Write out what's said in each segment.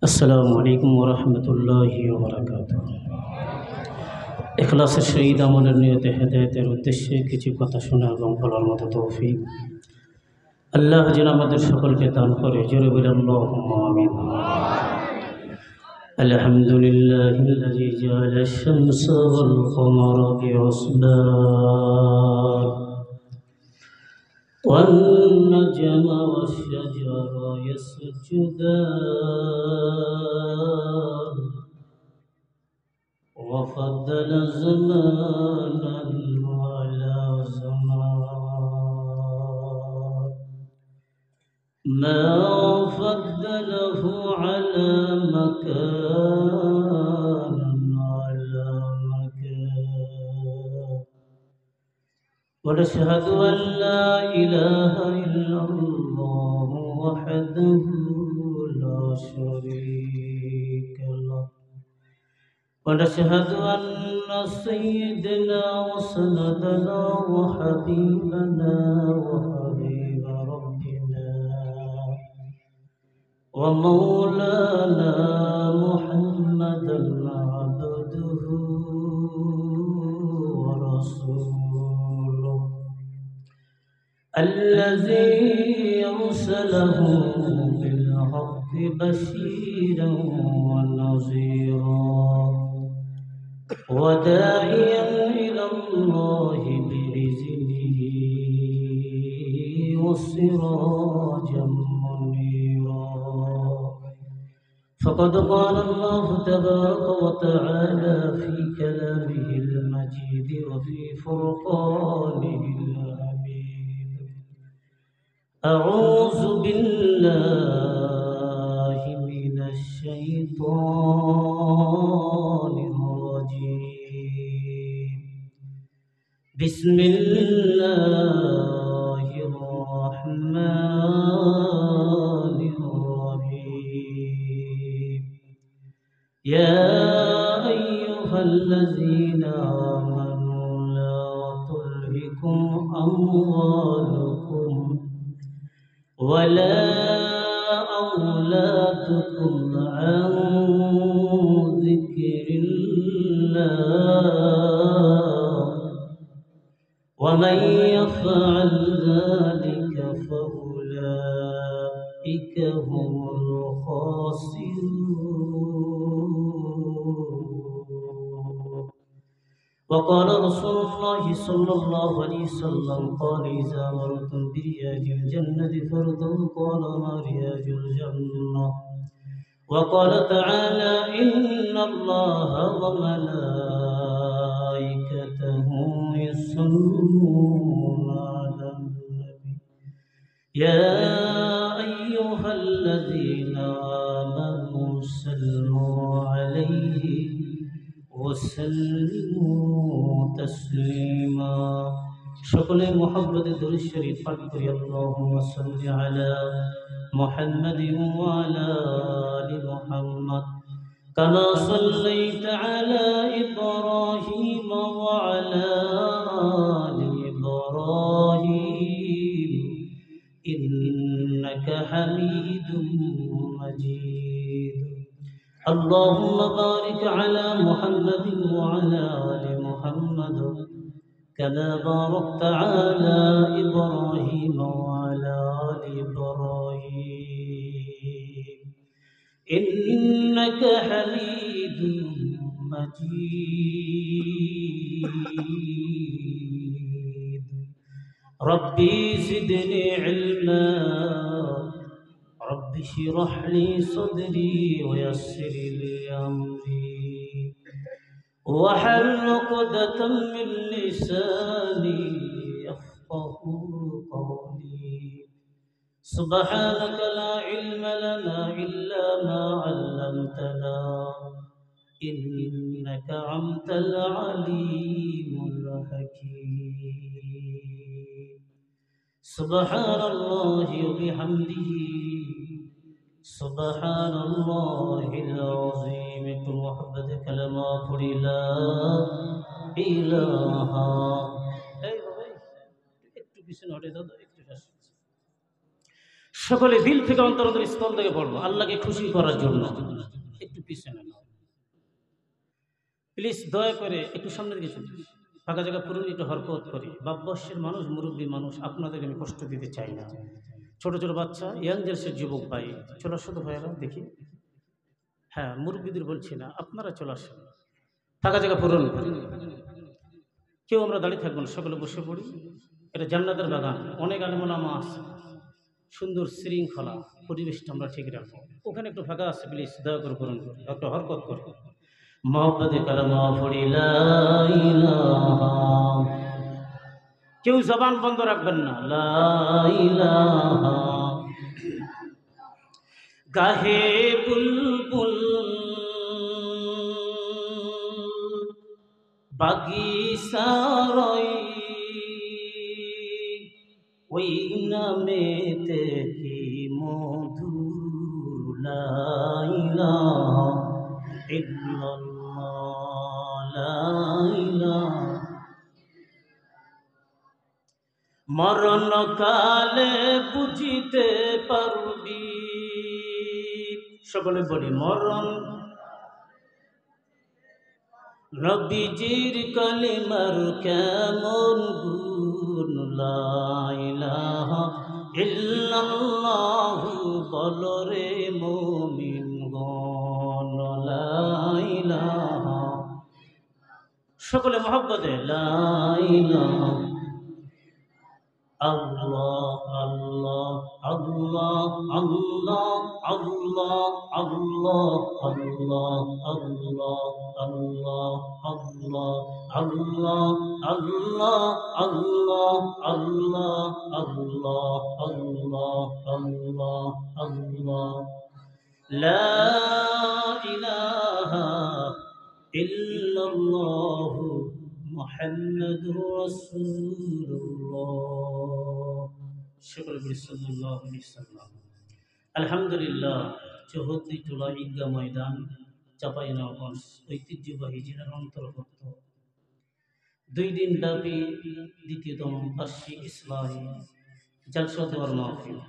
আসসালামু আলাইকুম ওয়া রাহমাতুল্লাহি ওয়া বারাকাতুহু। ইখলাসের সহিত আমলের নিয়তে হেদায়েতের উদ্দেশ্যে কিছু কথা শোনা এবং বলার মতো তৌফিক আল্লাহ যেন আমাদের সকলকে দান করে। জোরে বলি আল্লাহুম্মা আমিন। আলহামদুলিল্লাহিল্লাযী জাআলা আশ-শামসা ওয়াল কমারা বিহুসবান والنجم والشجر يسجدان وفضل زمانا على زمان ما فضله على مكان على مكان ونشهد أن لا إله إلا الله وحده لا شريك له ونشهد أن سيدنا وسندنا وحبيبنا وحبيب ربنا ومولانا محمدا عبده ورسوله الذي أرسله بالحق بشيرا ونذيرا وداعيا إلى الله بإذنه وسراجا منيرا فقد قال الله تبارك وتعالى في كلامه المجيد وفي فرقانه الحميد أعوذ بالله من الشيطان الرجيم بسم الله الرحمن الرحيم يا أيها الذين آمنوا لا تلهكم أموالكم ولا أولادكم عن ذكر الله ومن يفعل ذلك فأولئك هم الخاسرون وقال رسول الله صلى الله عليه وسلم قال إذا مرتم برياج الجنة فارتوا قال ما رياج الجنة وقال تعالى إن الله وملائكته يصلون على النبي يا أيها الذين آمنوا صلوا عليه وسلموا تسليما সকলে محبت درود شريف পাঠ করি اللهم صل على محمد وعلى آل محمد كما صليت على إبراهيم وعلى آل إبراهيم إنك حميد مجيد اللهم بارك على محمد وعلى آل محمد كما باركت على إبراهيم وعلى آل إبراهيم إنك حميد مجيد ربي زدني علما رب اشرح لي صدري ويسر لي أمري واحلل عقدة من لساني يفقه قولي سبحانك لا علم لنا إلا ما علمتنا إنك أنت العليم الحكيم سبحان الله وبحمده سبحان الله العظيم একটু মহব্বতে কালেমা পড়ি লা ইলাহা এই ভাই একটু পিছনে হটে দাদা, একটু সকলে দিল থেকে অন্তর স্থল থেকে পড়বো আল্লাহকে খুশি করার জন্য। একটু পিছনে নাও প্লিজ, দয়া করে একটু সামনের দিকে চলুন, ফাঁকা জায়গা পুরুন, একটু হরকত করি। বাপবর্ষের মানুষ, মুরব্বী মানুষ, আপনাদেরকে আমি কষ্ট দিতে চাই না। ছোট ছোট বাচ্চা, ইয়াং জেন্টসের যুবক ভাই, চলে আসো তো ভাইয়েরা দেখি। হ্যাঁ, মুরব্বীদের বলছি না, আপনারা চলে আসেন, ফাঁকা জায়গা পূরণ করি। কেউ আমরা দাঁড়িয়ে থাকবো না, সকলে বসে পড়ি। এটা জান্নাতের বাগান, অনেক আলেমুলামা আছে, সুন্দর শৃঙ্খলা, পরিবেশটা আমরা ঠিক রাখবো। ওখানে একটু ফাঁকা আছে, প্লিজ দয়া করে পূরণ করি, একটু হরকত করি। মহব্বতে কালামা পড়ি লা ইলাহা, কেউ জবান বন্ধ রাখবেন না, লা ইলাহা। গাহে বুলবুল বাগিসারই, ওই নামেতে কি মধুর, লা ইলাহা ইল্লাল্লাহ, লা ইলাহা। মরণ কালে বুঝিতে পারবি, সকলে বলি মরণ, নবীজির কালিমার কেমন গুণ, লা ইলাহা ইল্লাল্লাহু বলরে মুমিনগণ, লা ইলাহা। সকলে মহব্বতে লা ইলাহা। আল্লাহ আল্লাহ আল্লাহ আল্লাহ আল্লাহ আল্লাহ আল্লাহ আল্লাহ আল্লাহ আল্লাহ আল্লাহ আল্লাহ আল্লাহ আল্লাহ আল্লাহ আল্লাহ আল্লাহ আল্লাহ, লা ইলাহা ইল্লাল্লাহু মুহাম্মাদুর রাসূলুল্লাহ, সকলে বলি সাল্লাল্লাহু আলাইহি সাল্লাম। আলহামদুলিল্লাহ, চৌহদ্দি টোলা ঈদগাহ ময়দান, চাঁপাইনবাবগঞ্জ ঐতিহ্যবাহী জেলার অন্তর্গত 2 দিন ব্যাপী দ্বিতীয়তম বার্ষিক ইসলামী জালসা দেওয়ার মাহফিল।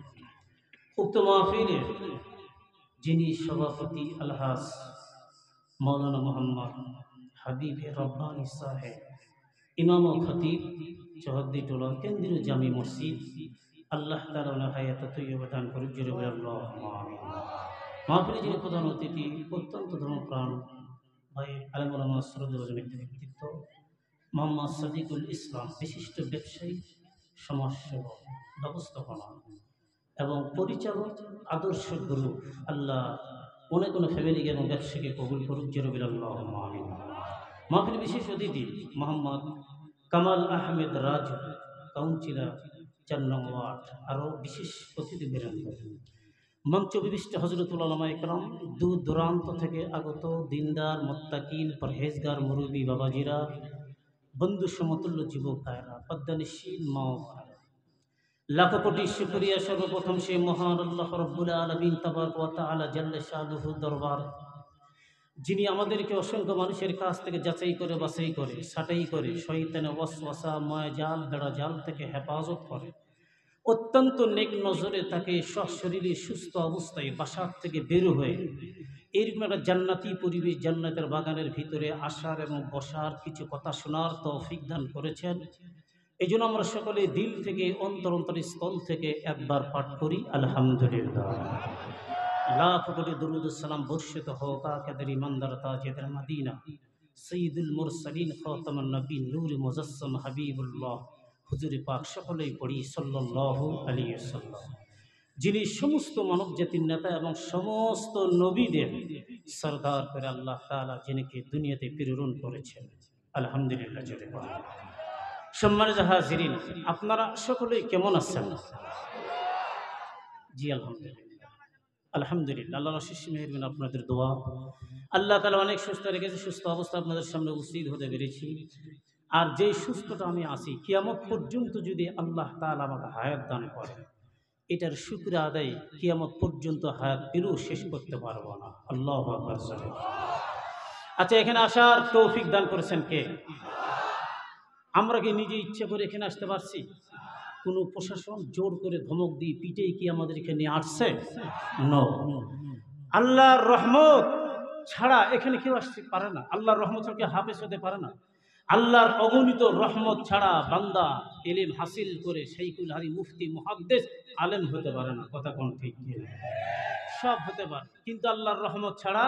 উক্ত মাহফিলের যিনি সভাপতি আলহাজ মৌলানা মোহাম্মদ হাবিব রব্বানী সাহেব, ইমাম ও খতিব, চৌহদ্দি টোলা কেন্দ্রীয় জামি মসজিদ, আল্লাহ তাআলা ওনার হায়াত তৈয়বা দান করুন, জোরে বলে আল্লাহুম্মা আমিন। মাহফিলে যিনি প্রধান অতিথি, অত্যন্ত ধর্মপ্রাণ ভাই আলেম ওলামা শ্রদ্ধেয় ব্যক্তিত্ব মোহাম্মদ সাদিকুল ইসলাম, বিশিষ্ট ব্যবসায়ী, সমাজসেবক, ব্যবস্থাপনা এবং পরিচালক, আদর্শ গুরু। আল্লাহ অনেক কোনো ফ্যামিলিকে এবং ব্যবসাকে কবুল করুক, জোরে বলে আল্লাহুম্মা আমিন। মাহফিল বিশেষ অতিথি মোহাম্মদ কামাল আহমেদ রাজু, কাউন্সিলর 4 নং ওয়ার্ড, আরও বিশেষ অতিথি বৃন্দ, মঞ্চ বিশিষ্ট হযরতুল উলামা ইকরাম, দূর দূরান্ত থেকে আগত দিনদার, মুত্তাকিন, পরহেজগার, মুরব্বী বাবাজিরা, বন্ধু সমতুল্য যুবক ভাইরা, পদ্মনিশীল মা ও বোনেরা, লাখো কোটি শুকরিয়া সর্বপ্রথম সেই মহান আল্লাহ রাব্বুল আলামিন তাবারক ওয়া তাআলা জাল্লে শানুহু দরবার, যিনি আমাদেরকে অসংখ্য মানুষের কাছ থেকে যাচাই করে, বাছাই করে, ছাঁটাই করে, শয়তানের ওয়াসওয়াসা, মায়াজাল, বেড়াজাল থেকে হেফাজত করে, অত্যন্ত নেক নজরে তাকে সশরীরে সুস্থ অবস্থায় বাসার থেকে বের হয়ে এরকম একটা জান্নাতি পরিবেশ, জান্নাতের বাগানের ভিতরে আসার এবং বসার, কিছু কথা শোনার তৌফিক দান করেছেন। এই জন্য আমরা সকলে দিল থেকে, অন্তর স্থল থেকে একবার পাঠ করি আলহামদুলিল্লাহ। লাখ কোটি দুরূদ সালাম বর্ষিত হোক আকাদের ইমানদার তাজেদার মদিনা, সৈয়দুল মুরসালিন, খাতামুন নবীন, নূর মুজাসসাম হাবিবুল্লাহ হুজুরে পাক, সকলেই পড়ি সাল্লাল্লাহু আলাইহি ওয়াসাল্লাম, যিনি সমস্ত মানব জাতির নেতা এবং সমস্ত নবীদের সরদার করে আল্লাহ তাআলা যিনিকে দুনিয়াতে প্রেরণ করেছেন। আলহামদুলিল্লাহ জোরে বলেন। সম্মানিত হাজিরিন, আপনারা সকলেই কেমন আছেন? জি আলহামদুলিল্লাহ, আলহামদুলিল্লাহ, আল্লাহর অশেষ মেহেরবানি, আপনাদের দোয়া আল্লাহ তাআলা অনেক সুস্থ রেখেছে, সুস্থ অবস্থা আপনাদের সামনে উপস্থিত হতে পেরেছি। আর যে সুস্থতা আমি আছি, কিয়ামত পর্যন্ত যদি আল্লাহ তাআলা আমাকে হায়াত দান করে, এটার শুকর আদায় কিয়ামত পর্যন্ত হায়াত পেলেও শেষ করতে পারবো না। আল্লাহু আকবার। আচ্ছা, এখানে আসার তৌফিক দান করেছেন কে? আমরা কি নিজে ইচ্ছে করে এখানে আসতে পারছি? কোনো প্রশাসন জোর করে ধমক দিয়ে পিটেই কি আমাদের এখানে আসছে? নো। আল্লাহর রহমত ছাড়া এখানে কেউ আসতে পারে না। আল্লাহর রহমত ছাড়া হাফেজ হতে পারে না। আল্লাহর অগণিত রহমত ছাড়া বান্দা ইলম হাসিল করে শাইখুল হাদিস মুফতি মুহাদ্দিস আলেম হতে পারে না। কথা কোন ঠিক কিনা? সব হতে পারে, কিন্তু আল্লাহর রহমত ছাড়া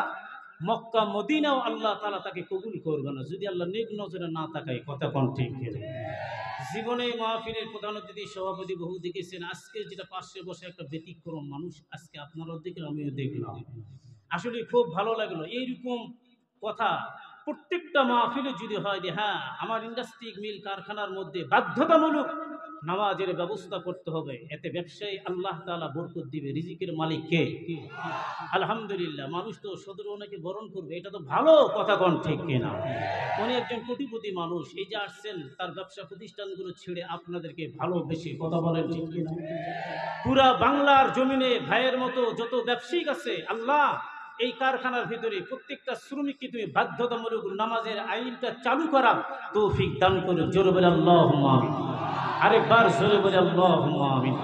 মক্কা মদিনাও আল্লাহ তাআলা তাকে কবুল করবে না যদি আল্লাহ নেক নজরে না তাকায়। কথা কোন ঠিক কিনা? জীবনে মাহফিলের প্রধান অতিথি সভাপতি বহু দেখেছেন, আজকে যেটা পাশে বসে একটা ব্যতিক্রম মানুষ, আজকে আপনারাও দেখলেন আমিও দেখলাম, আসলে খুব ভালো লাগলো। এইরকম কথা প্রত্যেকটা মাহফিলে যদি হয় যে হ্যাঁ আমার ইন্ডাস্ট্রি মিল কারখানার মধ্যে বাধ্যতামূলক নামাজের ব্যবস্থা করতে হবে, এতে ব্যবসায়ী আল্লাহ তাআলা বরকত দিবে। রিজিকের মালিক কে? আলহামদুলিল্লাহ। মানুষ তো সদর ওনাকে বরণ করবে, এটা তো ভালো। কথা কোন ঠিক কিনা? উনি একজন কোটিপতি মানুষ, এই যে আসছেন তার ব্যবসা প্রতিষ্ঠানগুলো ছেড়ে আপনাদেরকে ভালোবেসে। কথা বলেন ঠিক কিনা? পুরা বাংলার জমিনে ভাইয়ের মতো যত ব্যবসায়িক আছে, আল্লাহ এই কারখানার ভিতরে প্রত্যেকটা শ্রমিককে তুমি বাধ্যতামূলক নামাজের আইনটা চালু করা তৌফিক দান করো। জোরে বলে আল্লাহুম্মা আমিন। আরেকবার জোরে বলে আল্লাহুম্মা আমিন।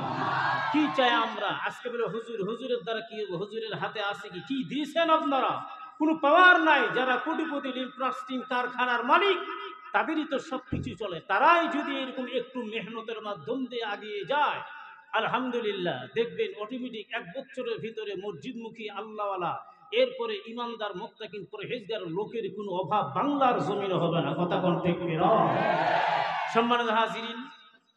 কি চাই আমরা? আজকে বলে হুজুর, হুজুরের দ্বারা কি হবে? হুজুরের হাতে আছে কি? কি দিয়েছেন আপনারা? কোনো পাওয়ার নাই। যারা কোটিপতি লিমপ্লাস্টিং কারখানার মালিক, তাদেরই তো সব কিছু চলে। তারাই যদি এরকম একটু মেহনতের মাধ্যম দিয়ে আগিয়ে যায়, আলহামদুলিল্লাহ দেখবেন অটোমেটিক 1 বছরের ভিতরে মসজিদমুখী আল্লাহওয়ালা, এরপরে ইমানদার মুত্তাকিন পরহেজগার লোকের কোনো অভাব বাংলার জমিনে হবে না। কথা কোন ঠিক কিনা? সম্মানিত হাজিরিন,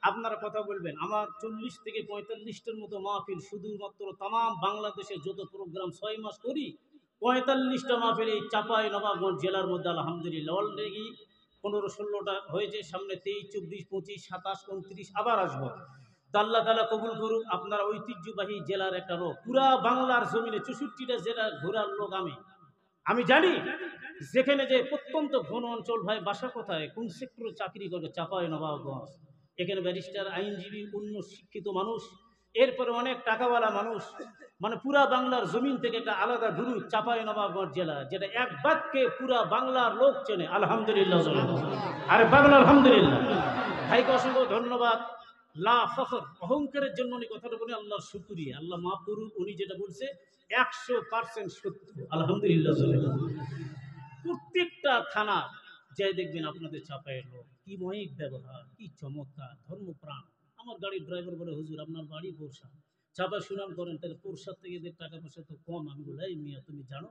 আপনারা কথা বলবেন। আমার 40 থেকে 45টার মতো মাহফিল শুধুমাত্র তাম বাংলাদেশে যত প্রোগ্রাম 6 মাস করি, 45টা মাহফিল এই চাঁপাই নবাবগঞ্জ জেলার মধ্যে আলহামদুলিল্লাহ অলরেডি 15-16টা হয়েছে। সামনে 23, 24, 25, 27, 29 আবার আসবো। তো আল্লাহ তাআলা কবুল করুক। আপনারা ঐতিহ্যবাহী জেলার একটা লোক, পুরা বাংলার জমিনে 64টা জেলার ঘোরার লোক আমি জানি যেখানে যে প্রত্যন্ত ঘন অঞ্চল। ভাই বাসা কোথায়, কোন সেক্টরে চাকরি করে? চাঁপাই নবাবগঞ্জ। এখানে ব্যারিস্টার, আইনজীবী, উন্নত শিক্ষিত মানুষ, এরপরে অনেক টাকাওয়ালা মানুষ, মানে পুরা বাংলার জমিন থেকে একটা আলাদা গুরু চাঁপাই নবাবগঞ্জ জেলা, যেটা এক বাদকে পুরা বাংলার লোক চেনে। আলহামদুলিল্লাহ। আরে বাংলা আলহামদুলিল্লাহ। ভাইকে অসংখ্য ধন্যবাদ। লা ফখর, অহংকারের জন্য উনি কথাটা বলে আল্লাহর শুকরিয়া। আল্লাহ মাফ করুক। উনি যেটা বলছে 100% সত্য। আলহামদুলিল্লাহ। প্রত্যেকটা থানা যাই দেখবেন আপনাদের চাপায়ের লোক, কি মহিক ব্যবহার, কি চমৎকার, ধর্মপ্রাণ। আমার গাড়ির ড্রাইভার বলে হুজুর আপনার বাড়ি পোরশা, চাপা সুনাম করেন, তাহলে পোরশার থেকে এদের টাকা পয়সা তো কম। আমি বলি এই মিয়া তুমি জানো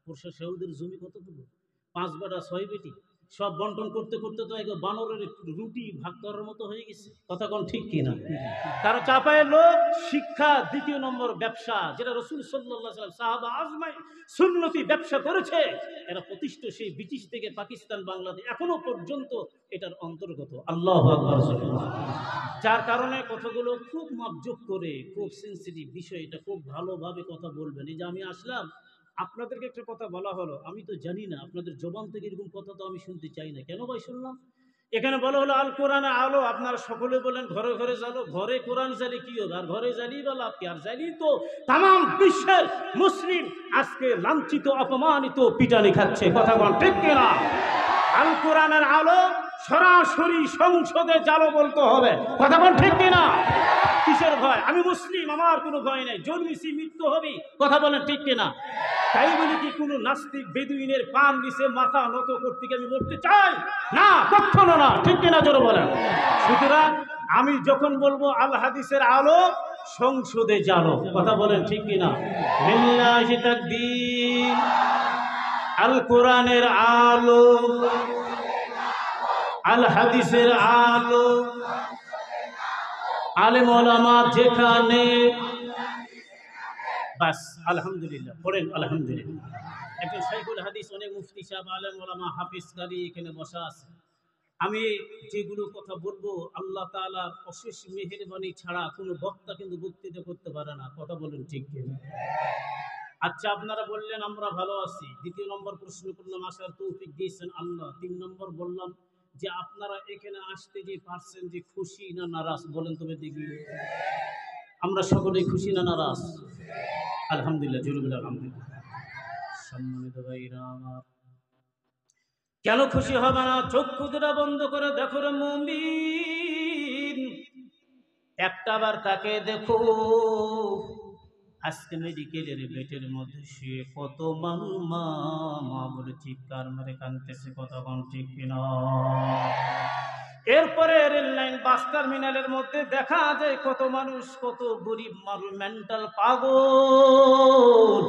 পোরশা সেহুদের জমি কতটুকু? 5 বেটা 6 বেটি, সব বন্টন করতে করতে তো একদম বানরের রুটি ভাগ করার মতো হয়ে গেছে। কথা কোন ঠিক কিনা? কারণ চাপায়ের লোক শিক্ষা 2 নম্বর ব্যবসা, যেটা রাসূল সাল্লাল্লাহু আলাইহি ওয়াসাল্লাম সাহাবা আজমাই সুন্নতি ব্যবসা করেছে, এরা প্রতিষ্ঠিত সেই ব্রিটিশ থেকে পাকিস্তান, বাংলাদেশ এখনো পর্যন্ত এটার অন্তর্গত। আল্লাহু আকবার। যার কারণে কথাগুলো খুব মাপজোক করে, খুব সেন্সিটিভ বিষয়, এটা খুব ভালোভাবে কথা বলবেন। এই যে আমি আসলাম, আপনাদেরকে একটা কথা বলা হলো, আমি তো জানি না, আপনাদের জবান থেকে এরকম কথা তো আমি শুনতে চাই না। কেন ভাই শুনলাম? এখানে বলা হলো আল কোরআনে আলো। আপনারা সকলে বলেন ঘরে ঘরে জ্বালো। ঘরে কোরআন জ্বালি কি হবে? আর ঘরে জ্বালিয়ে বা লাভ কি? আর জ্বালিয়ে তো তাম বিশ্বের মুসলিম আজকে লাঞ্ছিত, অপমানিত, পিটানি খাচ্ছে। কথা বল ঠিক কিনা? আল কোরআনের আলো সরাসরি সংসদে জ্বালো বলতে হবে। কথা বল ঠিক কিনা? কিসের ভয়? আমি মুসলিম, আমার কোনো ভয় নেই, জন্মিছি মৃত্যু হবি। কথা বলেন ঠিক কিনা? তাই বলি কি কোনো নাস্তিক বেদুইনের পান নিচে মাথা নত করতে আমি মরতে চাই না? কখনো না। ঠিক কিনা জোরে বলেন। সুতরাং আমি যখন বলবো আল হাদিসের আলো সংসদে জ্বালো, কথা বলেন ঠিক কিনা? লিল্লাহি তাকবীর। আল কোরআনের আলো, আল হাদিসের আলো, আলেম ওলামা যেখানে, বাস আলহামদুলিল্লাহ পড়েন আলহামদুলিল্লাহ। একজন শাইখুল হাদিস, অনেক মুফতি সাহেব, আলেম ওলামা, হাফিজ কারি এখানে বসা আছে। আমি যেগুলো কথা বলবো আল্লাহ তাআলার অশেষ মেহেরবানি ছাড়া কোনো বক্তা কিন্তু বক্তৃতা করতে পারে না। কথা বলেন ঠিক কিনা? আচ্ছা আপনারা বললেন আমরা ভালো আছি। 2 নম্বর প্রশ্ন করলাম, আসার তৌফিক দিয়েছেন আল্লাহ। 3 নম্বর বললাম যে আপনারা এখানে আসতে যে পারছেন, যে খুশি না নারাজ বলেন তবে দেখি। আমরা সকলেই খুশি না নারাজ? আলহামদুলিল্লাহ, জোরে বলে আলহামদুলিল্লাহ। সম্মানিত ভাইরা আমার, কেন খুশি হবে না? চক্ষু দুটা বন্ধ করে দেখো রে মুমিন, একটাবার তাকে দেখো, আজকে মেডিকেলের বেটের মধ্যে শুয়ে কত মানুষ মা মা বলে চিৎকার মেরে কাঁদতেছে, কথা কোন ঠিক কিনা? এরপরে রেল লাইন বাস টার্মিনালের মধ্যে দেখা যায় কত মানুষ, কত গরিব মানুষ, মেন্টাল পাগল।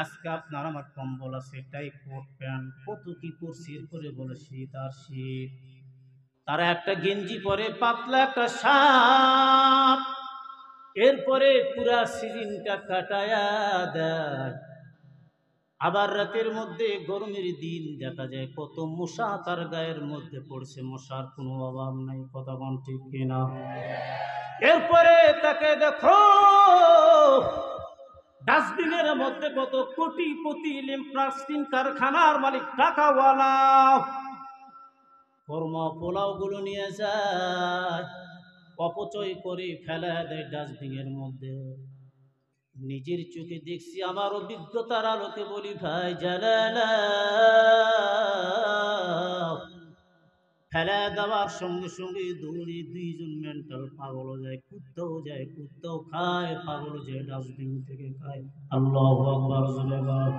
আজকে আপনার আমার কম্বল আছে, টাই কোট প্যান্ট, কত কি পরছি, এরপরে বলে শীত আর শীত। তারা একটা গেঞ্জি পরে, পাতলা একটা শার্ট, এরপরে পুরা সিজনটা কাটায়া দেয়। আবার রাতের মধ্যে গরমের দিন দেখা যায় কত মশা তার গায়ের মধ্যে পড়ছে, মশার কোনো অভাব নাই, কথা কোন ঠিক কিনা? এরপরে তাকে দেখো ডাস্টবিনের মধ্যে কত কোটিপতি প্লাস্টিক কারখানার মালিক টাকাওয়ালা কর্মা পোলাও গুলো নিয়ে যায়, অপচয় করে ফেলা দেয় ডাস্টবিনের মধ্যে। নিজের চোখে দেখছি, আমার অভিজ্ঞতার আলোকে বলি ভাই, জানালা ফেলা দেওয়ার সঙ্গে সঙ্গে দৌড়ে দুইজন মেন্টাল পাগল যায়, কুত্তাও যায়, কুত্তাও খায়, পাগল যায়, ডাস্টবিন থেকে খায়। আল্লাহু আকবার, জোরে বলো।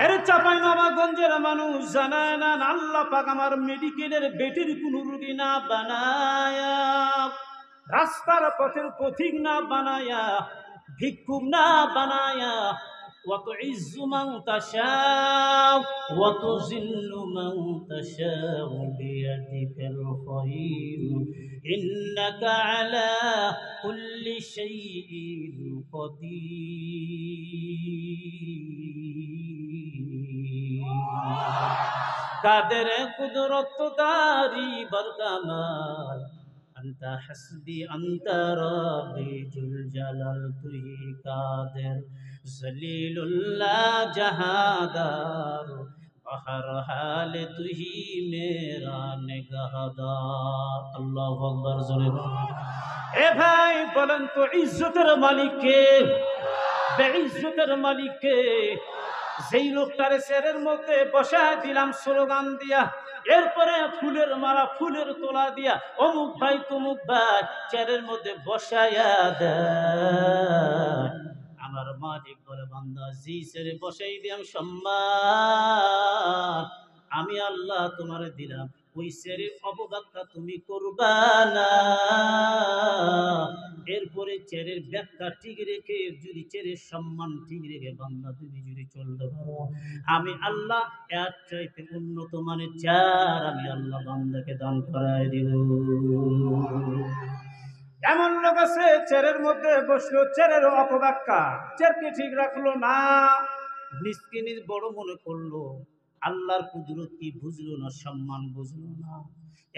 এর চাঁপাইনবাবগঞ্জের মানুষ জানায় না, আল্লাহ পাক আমার মেডিকেলের বেটির কোন রোগী না বানায়া, রাস্তার পথের পথিক না বানায়া, ভিক্ষুক না বানায়া, وتعز من تشاء وتذل من تشاء بيدك الخير إنك على كل شيء قدير قادر قدرت داری برکمال أنت حسبي أنت ربي ذو الجلال তুই কাদের জলিলুল্লাহ জাহাদার বহর হাল তুই মেরা নিগাহদার। আল্লাহু আকবার, জোরে বলেন। এ ভাই বলেন তো ইজ্জতের মালিক কে? বেইজ্জতের মালিক কে? যেই লোকটারে চেয়ারের মধ্যে বসায় দিলাম স্লোগান দিয়া, এরপরে ফুলের মালা ফুলের তোলা দিয়া অমুক ভাই তমুক ভাই চেয়ারের মধ্যে বসায়া দেয়, আমার মালিক বলে বান্দা জি ছেড়ে বসাই দিলাম সম্মান, আমি আল্লাহ তোমার দিলাম, ওই ছেড়ের অপব্যাখ্যা তুমি করবা না। এরপরে চেরের ব্যাখ্যা ঠিক রেখে, যদি চেরের সম্মান ঠিক রেখে বান্দা তুমি যদি চলতে পারো, আমি আল্লাহ এর চাইতে উন্নত মানের চেয়ার আমি আল্লাহ বান্দাকে দান করাই দিব। এমন লোক আছে চেয়ারের মধ্যে বসলো, চেয়ারের অপব্যাখ্যা, চেয়ারকে ঠিক রাখলো না, নিজকে নিজ বড় মনে করলো, আল্লাহর কুদরত কি বুঝলো না, সম্মান বুঝলো না।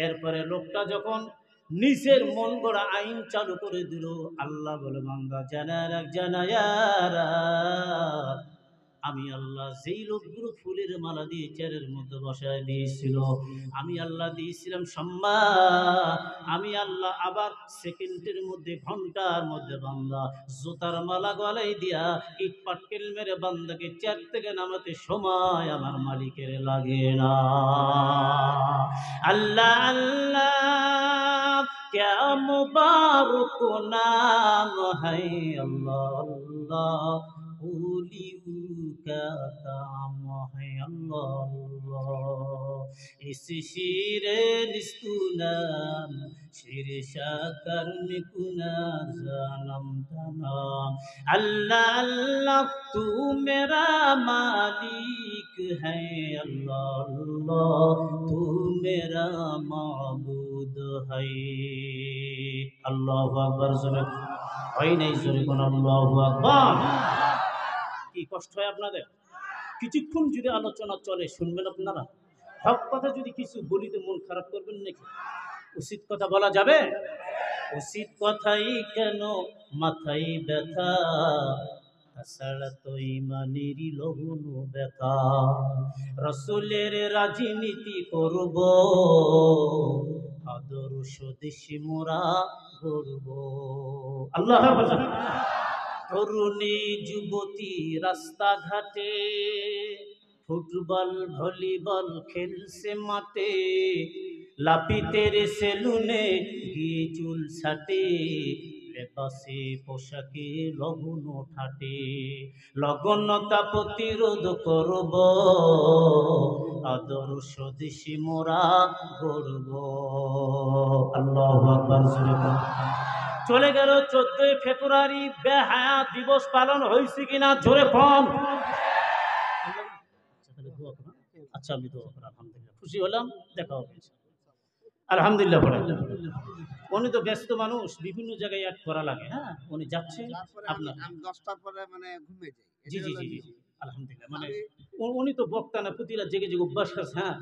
এরপরে লোকটা যখন নিজের মন গড়া আইন চালু করে দিল, আল্লাহ বলে বান্দা জানায়ারা, আমি আল্লাহ যেই লোকগুলো ফুলের মালা দিয়ে চেয়ারের মধ্যে বসায় দিয়েছিল, আমি আল্লাহ দিয়েছিলাম সম্মান, আমি আল্লাহ আবার সেকেন্ডের মধ্যে ঘন্টার মধ্যে বান্দা জুতার মালা গলায় দিয়া ইট পাটকেল মেরে বান্দাকে চেয়ার থেকে নামাতে সময় আমার মালিকের লাগে না। আল্লাহ আল্লাহ क्या मुबारक नाम है अल्लाह अल्लाह, भूलियों का काम है अल्लाह अल्लाह, इस शीरे निस्तुनाम शीर शाकर मिकुना जानम तनाम, अल्लाह अल्लाह तू मेरा मालिक है अल्लाह अल्लाह, तू मेरा माबूद है। আল্লাহু আকবার, জোরে হয় নাই, জোরে কোন আল্লাহু আকবার। কি কষ্ট হয় আপনাদের? কিছুক্ষণ যদি আলোচনা চলে শুনবেন আপনারা, হক কথা যদি কিছু বলিতে মন খারাপ করবেন নাকি? উচিত কথা বলা যাবে? উচিত কথাই কেন মাথায় ব্যথা, তাছাড়া তো ইমানেরই লহুন ব্যথা, রসুলের রাজনীতি করব, আদর্শ দেশে মোরা গর্ব। আল্লাহ তরুণী যুবতী রাস্তাঘাটে ফুটবল ভলিবল খেলছে মাঠে, লাপিতের সেলুনে গিয়ে চুল ছাটে, লেবাসে পোশাকে লগ্ন ঠাটে, লগ্নতা প্রতিরোধ করব, আদর্শ দেশে মোরা গড়ব। আল্লাহু আকবার। চলে গেল 14 ফেব্রুয়ারি, বেহায়া দিবস পালন হয়েছে কিনা জোরে কম। আচ্ছা আমি দোয়া করি, আলহামদুলিল্লাহ খুশি হলাম, দেখা হবে আলহামদুলিল্লাহ। উনি তো ব্যস্ত মানুষ, বিভিন্ন জায়গায় অ্যাড করা লাগে। হ্যাঁ উনি যাচ্ছে আপনার 10টার পরে মানে ঘুমিয়ে যাই। জি জি জি জি আলহামদুলিল্লাহ। মানে উনি তো বক্তা না, প্রতিটা জেগে জেগে অভ্যাস আছে। হ্যাঁ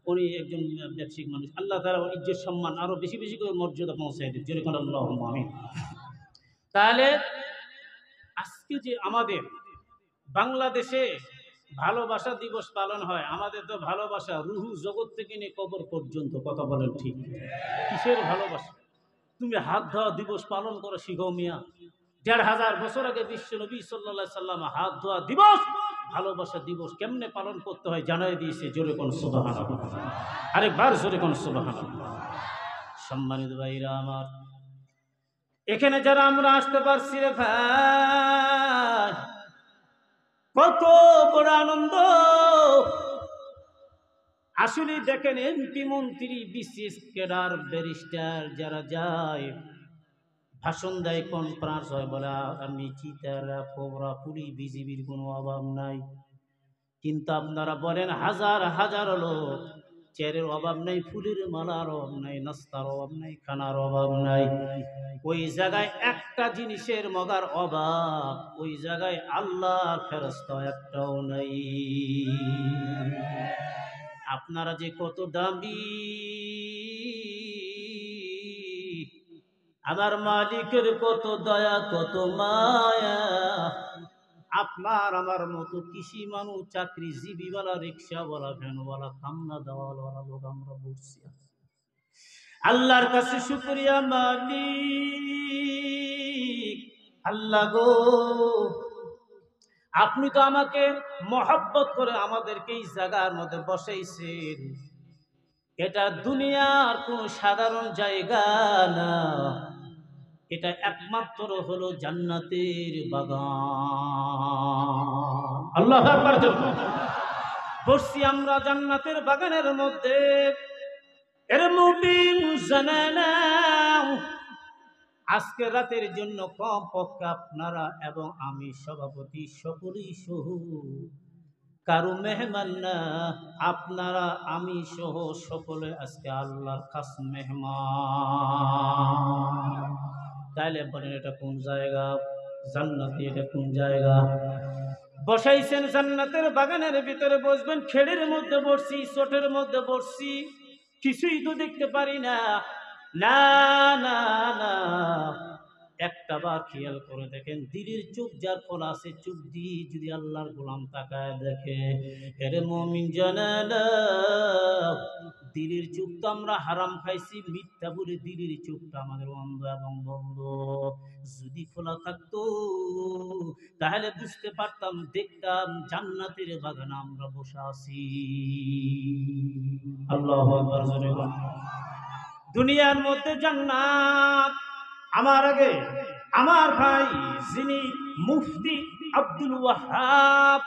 উনি একজন ব্যবসায়িক মানুষ, আল্লাহ তাআলা ওর ইজ্জত সম্মান আরো বেশি বেশি করে মর্যাদা পৌঁছায় দিক, যেরকম আল্লাহুম্মা আমিন। তাহলে আজকে যে আমাদের বাংলাদেশে ভালোবাসা দিবস পালন হয়, আমাদের তো ভালোবাসা রুহু জগৎ থেকে নিয়ে কবর পর্যন্ত, কথা বলেন ঠিক? কিসের ভালোবাসা? তুমি হাত ধোয়া দিবস পালন করো শিখো মিয়া। ১,৫০০ বছর আগে বিশ্ব নবী সাল্লাল্লাহু আলাইহি সাল্লাম হাত ধোয়া দিবস, ভালোবাসা দিবস কেমনে পালন করতে হয় জানাই দিয়েছে। জোরে কোন সুবহানাল্লাহ, আরেকবার জোরে কোন সুবহানাল্লাহ। সম্মানিত ভাইরা আমার, এখানে যারা আমরা আসতে পারছি রে ভাই, কত বড় আনন্দ। আসলে দেখেন এমপি মন্ত্রী বিসিএস ক্যাডার ব্যারিস্টার যারা যায়, ভাষণ দেয়, কনফারেন্স হয়, বলে আমি চিতারা কোবরা পুলি বিজিবির কোনো অভাব নাই। কিন্তু আপনারা বলেন হাজার হাজার লোক, চেয়ারের অভাব নাই, ফুলের মালার অভাব নাই, নাস্তার অভাব নাই, খানার অভাব নাই। ওই জায়গায় একটা জিনিসের মগার অভাব, ওই জায়গায় আল্লাহর ফেরেশতা একটাও নাই। আপনারা যে কত দামি, আমার মালিকের কত দয়া কত মায়া। আপনার আমার মতো কৃষি মানুষ, চাকরিজীবীওয়ালা, রিক্সাওয়ালা, ভ্যানওয়ালা, কামনা দেওয়ালা লোক আমরা বসছি। আল্লাহর কাছে শুকরিয়া মালিক। আল্লাহ গো, আপনি তো আমাকে মহব্বত করে আমাদেরকে এই জায়গার মধ্যে বসাইছেন। এটা দুনিয়ার কোন সাধারণ জায়গা না, এটা একমাত্র হলো জান্নাতের বাগান। আল্লাহু আকবার। বসছি আমরা জান্নাতের বাগানের মধ্যে। এর মুমিন জানে না আজকে রাতের জন্য কম পক্ষে আপনারা এবং আমি সভাপতি সকলেই সহ কারো মেহমান না, আপনারা আমি সহ সকলে আজকে আল্লাহর খাস মেহমান। তাইলে বলেন এটা কোন জায়গা? জান্নাতি এটা কোন জায়গা? বসাইছেন জান্নাতের বাগানের ভিতরে, বসবেন। খেড়ের মধ্যে বসছি, চোটের মধ্যে বসছি, কিছুই তো দেখতে পারি না। না না না, একটা বার খেয়াল করে দেখেন, দিলের চোখ যার খোলা আছে, চোখ দিয়ে যদি আল্লাহর গোলাম তাকায় দেখে, এর মুমিন জানে না দিলের চোখ তো আমরা হারাম খাইছি, মিথ্যা বলে দিলের চোখটা আমাদের অন্ধ এবং বন্ধ। যদি খোলা থাকতো তাহলে বুঝতে পারতাম, দেখতাম জান্নাতের বাগানে আমরা বসে আছি। আল্লাহু আকবার। দুনিয়ার মধ্যে জান্নাত, আমার আগে আমার ভাই যিনি মুফতি আব্দুল ওয়াহাব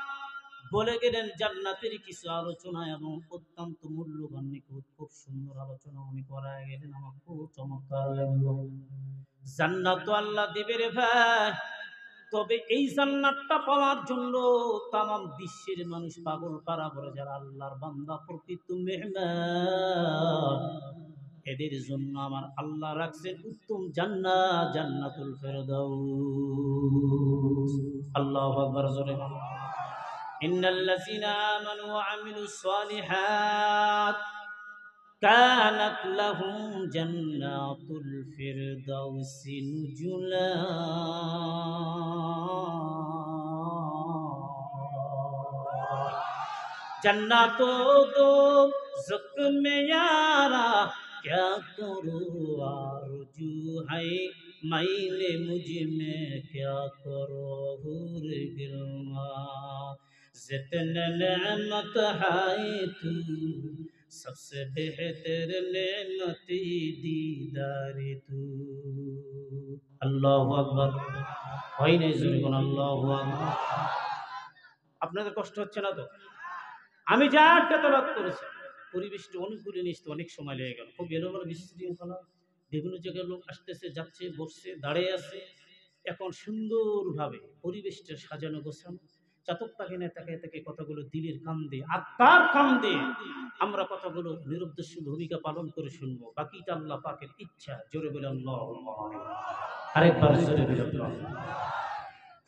বলে গেলেন জান্নাতের কিছু আলোচনা, এবং অত্যন্ত মূল্যবান নিখুঁত খুব সুন্দর আলোচনা উনি করায় গেলেন, আমার খুব চমৎকার লাগলো। জান্নাত তো আল্লাহ দেবে রে ভাই, তবে এই জান্নাতটা পাওয়ার জন্য তামাম বিশ্বের মানুষ পাগল পারা বলে, যারা আল্লাহর বান্দা প্রকৃত মেহমান, এদের জন্য আমার আল্লাহ রাখছেন উত্তম জান্নাত, জান্নাতুল ফেরদাউস। আল্লাহু আকবার। জোরে ইন্নাল্লাযীনা আমানু ওয়া আমিলুস সালিহাত কানাত লাহুম জান্নাতুল ফিরদাউসি নুজুলা। जन्नतो दो ज़ुक में यारा क्या करूँ आरज़ू है मैंने मुझ में क्या करो हूर गिरमा जितने नेमत है तू सबसे बेहतर नेमती दीदारे तू। আল্লাহু আকবার। হয় নাই জোরে কোন আল্লাহু আকবার। আপনাদের কষ্ট হচ্ছে না তো? আমি যা তেলাওয়াত করেছি, পরিবেশটা অনুকূলে নিতে অনেক সময় লেগে গেল। খুব এলোমেলো বিশৃঙ্খলা, বিভিন্ন জায়গায় লোক আসতেছে, যাচ্ছে, বসছে, দাঁড়িয়ে আছে। এখন সুন্দরভাবে পরিবেশটা সাজানো গোছানো, চাতক পাখি না তাকে তাকে কথাগুলো দিলের কান দিয়ে, আত্মার কান দিয়ে আমরা কথাগুলো নিরুদ্দেশ্য ভূমিকা পালন করে শুনবো। বাকিটা আল্লাহ পাকের ইচ্ছা। জোরে বলে আল্লাহুম্মা আমিন। আরেকবার জোরে বলে আল্লাহ।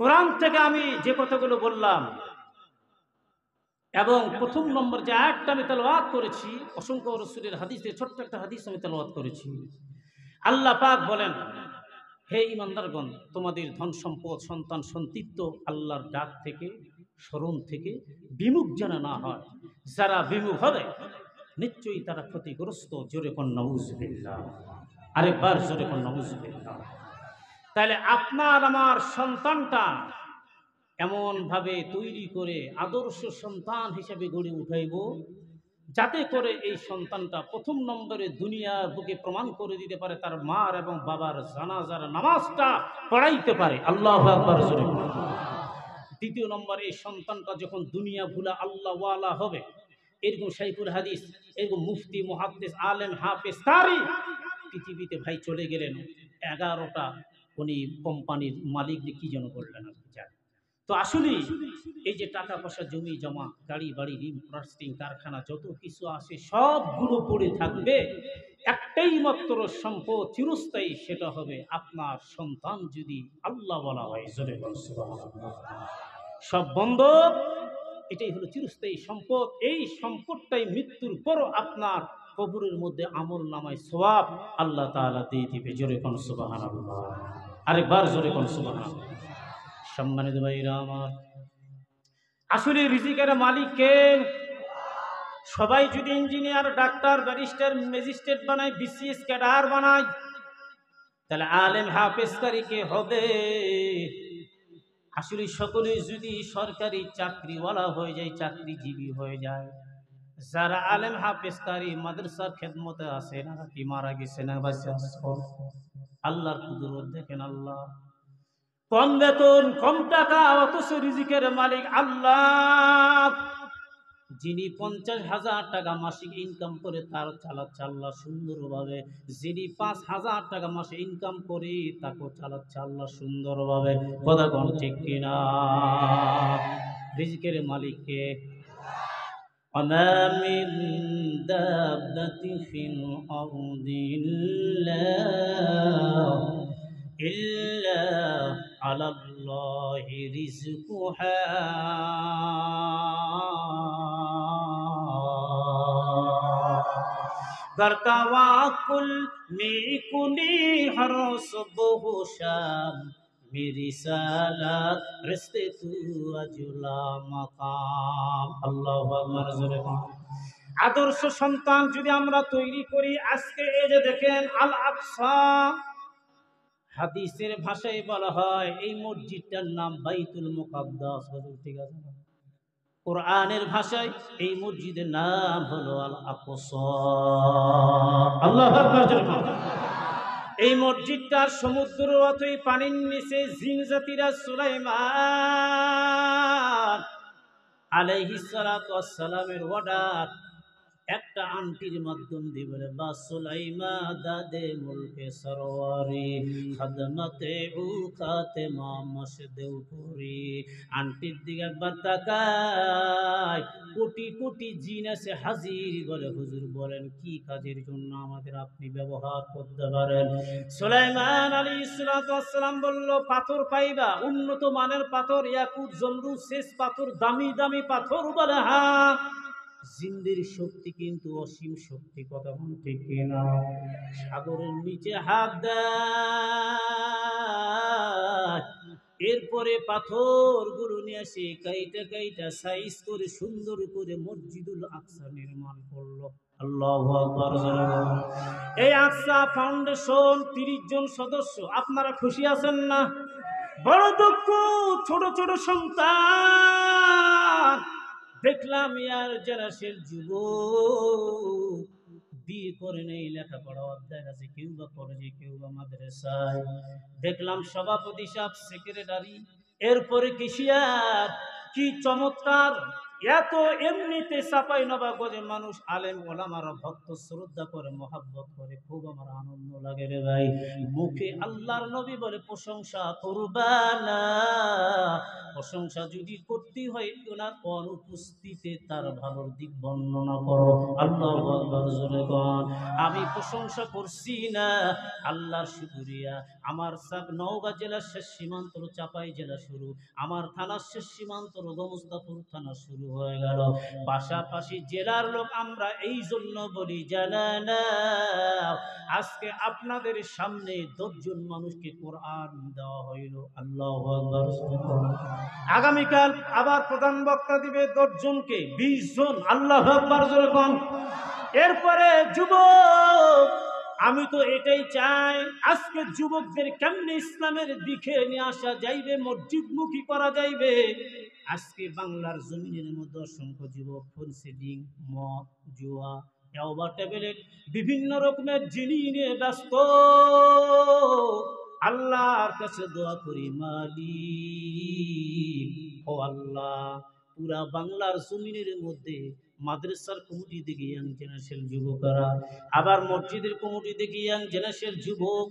কোরআন থেকে আমি যে কথাগুলো বললাম এবং প্রথম নম্বর যে আয়াতটা আমি তেলাওয়াত করেছি, অসংখ্য রাসূলের হাদিসে ছোট্ট একটা হাদিস আমি তেলাওয়াত করেছি। আল্লাহ পাক বলেন, হে ঈমানদারগণ, তোমাদের ধন সম্পদ সন্তান সন্তিত্ব আল্লাহর ডাক থেকে, স্মরণ থেকে বিমুখ যেন না হয়। যারা বিমুখ হবে নিশ্চয়ই তারা ক্ষতিগ্রস্ত। জোরে কোন নাউযুবিল্লাহ। আরেকবার জোরে কোন নাউযুবিল্লাহ। তাহলে আপনার আমার সন্তানটা এমনভাবে তৈরি করে আদর্শ সন্তান হিসেবে গড়ে উঠাইব, যাতে করে এই সন্তানটা প্রথম নম্বরে দুনিয়ার বুকে প্রমাণ করে দিতে পারে তার মার এবং বাবার জানাজার নামাজটা পড়াইতে পারে। আল্লাহু আকবার জোরে বলুন। দ্বিতীয় নম্বরে এই সন্তানটা যখন দুনিয়া ভুলা আল্লাহ ওয়ালা হবে, এরকম শাইখুল হাদিস, এরকম মুফতি, মুহাদ্দিস, আলেম, হাফেজ কারি পৃথিবীতে ভাই চলে গেলেন। 11টা উনি কোম্পানির মালিক কি যেন বললেন আপনি জানেন তো। আসলে এই যে টাকা পয়সা, জমি জমা, গাড়ি বাড়ি, রিম প্রসেসিং কারখানা, যত কিছু আছে সবগুলো পড়ে থাকবে। একটাই মাত্র সম্পদ চিরস্থায়ী, সেটা হবে আপনার সন্তান যদি আল্লাহ বলা হয়। জোরে বল সুবহানাল্লাহ। সব বন্ধ, এটাই হলো চিরস্থায়ী সম্পদ। এই সম্পদটাই মৃত্যুর পরও আপনার কবরের মধ্যে আমল নামায় সওয়াব আল্লাহ তাআলা দিয়ে দিবে। জোরে কোন সুবহানাল্লাহ। আরেকবার জোরে কোন সুবহানাল্লাহ। সম্মানিত ভাইরা আমার, আসলে রিজিকের মালিক কে? সবাই যদি ইঞ্জিনিয়ার, ডাক্তার, ব্যারিস্টার, ম্যাজিস্ট্রেট বানায়, বিসিএস ক্যাডার বানায়, তাহলে আলেম হাফেজ কারি কে হবে? আসলে সকলে যদি সরকারি চাকরিওয়ালা হয়ে যায়, চাকরিজীবী হয়ে যায়, যারা আলেম হাফেজ কারি মাদ্রাসার খেদমতে আছে না কি মারা গেছে না বাঁচে আছে? আল্লাহর কুদরত দেখেন। আল্লাহ কম বেতন, কম টাকা, অথচ রিজিকের মালিক আল্লাহ। যিনি 50,000 টাকা মাসিক ইনকাম করে তার চালাচ্ছে আল্লাহ সুন্দরভাবে। যিনি 5,000 টাকা মাসে ইনকাম করে তাকে চালাচ্ছে আল্লাহ সুন্দরভাবে। কথা কোন ঠিক কিনা? রিজিকের মালিককে। وما من دابة في الأرض إلا على الله رزقها برتواكل میکنی ہر صبح و شام میری سالات رستے تو اجلا مقام আল্লাহু আকবার জোরে বল। আদর্শ সন্তান যদি আমরা তৈরি করি, আজকে এই যে দেখেন আল আকসা, হাদিসের ভাষায় বলা হয় এই মসজিদটার নাম বাইতুল মুকাদ্দাস। ঠিক আছে না? কোরআনের ভাষায় এই মসজিদের নাম হলো আল আকসা। আল্লাহু আকবার জোরে বল। এই মসজিদটার সমুদ্র অতই পানির নিচে জিন জাতিরা সুলাইমান আলাইহিস সালাতু ওয়াস সালামের অর্ডার একটা আন্টির মাধ্যম দিয়ে বলে, বা সুলাইমা দাদে মুলকে সরওয়ারি খাদমতে উ খাতে মা মসদে উপরি। আন্টির দিকে একবার তাকায়, কোটি কোটি জিন আছে হাজির। বলে, হুজুর বলেন কি কাজের জন্য আমাদের আপনি ব্যবহার করতে পারেন? সুলাইমান আলাইহিস সালাতু ওয়াস সালাম বলল, পাথর পাইবা, উন্নত মানের পাথর, ইয়াকুত, জমরুদ, শেষ পাথর, দামি দামি পাথর। বলে হ্যাঁ। জিন্দের শক্তি কিন্তু অসীম শক্তি। কথা ঠিক কিনা? সাগরের নিচে হাত দেয়, এরপরে পাথর গুলো নিয়ে আসে কাইটা কাইটা সাইজ করে সুন্দর করে মসজিদুল আকসা নির্মাণ করলো। আল্লাহু আকবার। এই আকসা ফাউন্ডেশন 30 জন সদস্য। আপনারা খুশি আছেন না? বড় দুঃখ, ছোট ছোট সন্তান দেখলাম ইয়ার জেনারেশন যুবক বিয়ে করে নেই, লেখাপড়া অধ্যায় আছে, কেউ বা কলেজে, কেউ বা মাদ্রাসায়। দেখলাম সভাপতি সাহেব, সেক্রেটারি, এরপরে কেশিয়ার। কি চমৎকার! এত এমনিতে চাপাই নবাবগঞ্জে মানুষ আলেম ওলামারা ভক্ত শ্রদ্ধা করে, মহাব্বত করে, খুব আমার আনন্দ লাগে রে ভাই। মুখে আল্লাহর নবী বলে প্রশংসা করবা না, প্রশংসা যদি করতে হয় ওনার অনুপস্থিতিতে তার ভালোর দিক বর্ণনা করো। আল্লাহু আকবার জোরে বল। আমি প্রশংসা করছি না, আল্লাহর শুকরিয়া। আমার নওগাঁ জেলার শেষ সীমান্ত চাপাই জেলা শুরু, আমার থানার শেষ সীমান্ত গোমস্তাপুর থানা শুরু হয়ে গেল, পাশাপাশি জেলার লোক আমরা এই জন্য বলি জানা না। আজকে আপনাদের সামনে 10 জন মানুষকে কোরআন দেওয়া হইল। আল্লাহু আকবার। আগামীকাল আবার প্রধান বক্তা দিবে 10 জনকে, 20 জন। আল্লাহু আকবার জোরে বল। এরপরে যুবক, আমি তো এটাই চাই আজকে যুবকদের কেমনে ইসলামের দিকে নিয়ে আসা যাইবে, মসজিদমুখী করা যাইবে। আজকে বাংলার জমিনের মধ্যে অসংখ্য যুবক ফোন সেটিং, মদ, জুয়া, ওভার ট্যাবলেট, বিভিন্ন রকমের জিনিস নিয়ে ব্যস্ত। আল্লাহর কাছে দোয়া করি, মালিক ও আল্লাহ, পুরা বাংলার জমিনের মধ্যে মাদ্রাসার কমিটি থেকে ইয়াং জেনারেশন যুবকরা, আবার মসজিদের কমিটি থেকে ইয়াং জেনারেশন যুবক,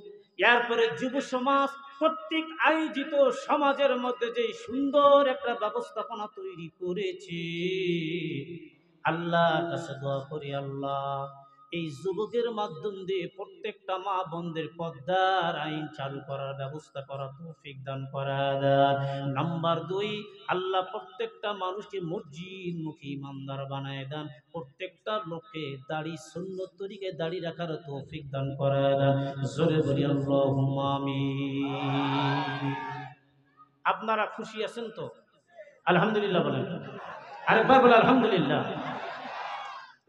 এরপরে যুব সমাজ প্রত্যেক আয়োজিত সমাজের মধ্যে যে সুন্দর একটা ব্যবস্থাপনা তৈরি করেছে, আল্লাহর কাছে দোয়া করি, আল্লাহ এই যুবকের মাধ্যম দিয়ে প্রত্যেকটা মা বোনদের পর্দার আইন চালু করার ব্যবস্থা করা তৌফিক দান করা। নাম্বার 2, আল্লাহ প্রত্যেকটা মানুষকে মসজিদ মুখী ইমানদার বানায় দেন, প্রত্যেকটা লোককে দাড়ি সুন্নত তরিকায় দাড়ি রাখার তৌফিক দান করা দেন। জোরে বলি আল্লাহুম্মা আমিন। আপনারা খুশি আছেন তো? আলহামদুলিল্লাহ বলেন। আরেকবার বলে আলহামদুলিল্লাহ।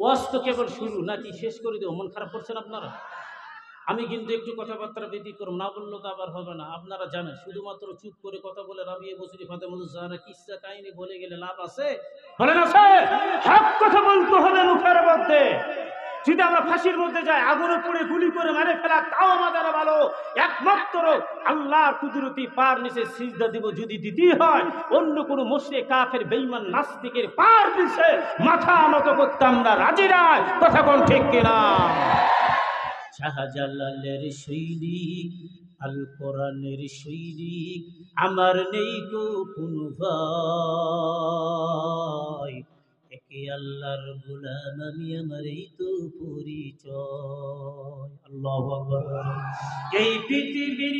ওয়াজ তো কেবল শুরু, নাকি শেষ করে দেবো? মন খারাপ করছেন আপনারা? আমি কিন্তু একটু কথাবার্তা ব্যতিক্রম, না বললে তো আবার হবে না। আপনারা জানেন শুধুমাত্র চুপ করে কথা বলে রাবিয়ে বসরি ফাতেমুজ্জাহরা কিসসা কাহিনী বলে গেলে লাভ আছে? বলেন আছে? হক কথা বলতে হবে মুখের মধ্যে। যদি আমরা ফাঁসির মধ্যে যাই, আগুনে পুড়ে গুলি করে মেরে ফেলা, তাও আমাদের ভালো। একমাত্র আল্লাহর কুদরতি পার নিচে সিজদা দিব যদি দিতেই হয়, অন্য কোনো মুশরিক কাফের বেঈমান নাস্তিকের পার নিচে মাথা নত করতে আমরা রাজি নাই। কথা কোন ঠিক কিনা? শাহজালালের সৈনিক, আল কোরআনের সৈনিক, আমার নেই গো কোনো ভয়, একে আল্লাহর গোলাম আমি, আমার এই তো পরিচয়। আল্লাহু আকবার। এই পৃথিবীর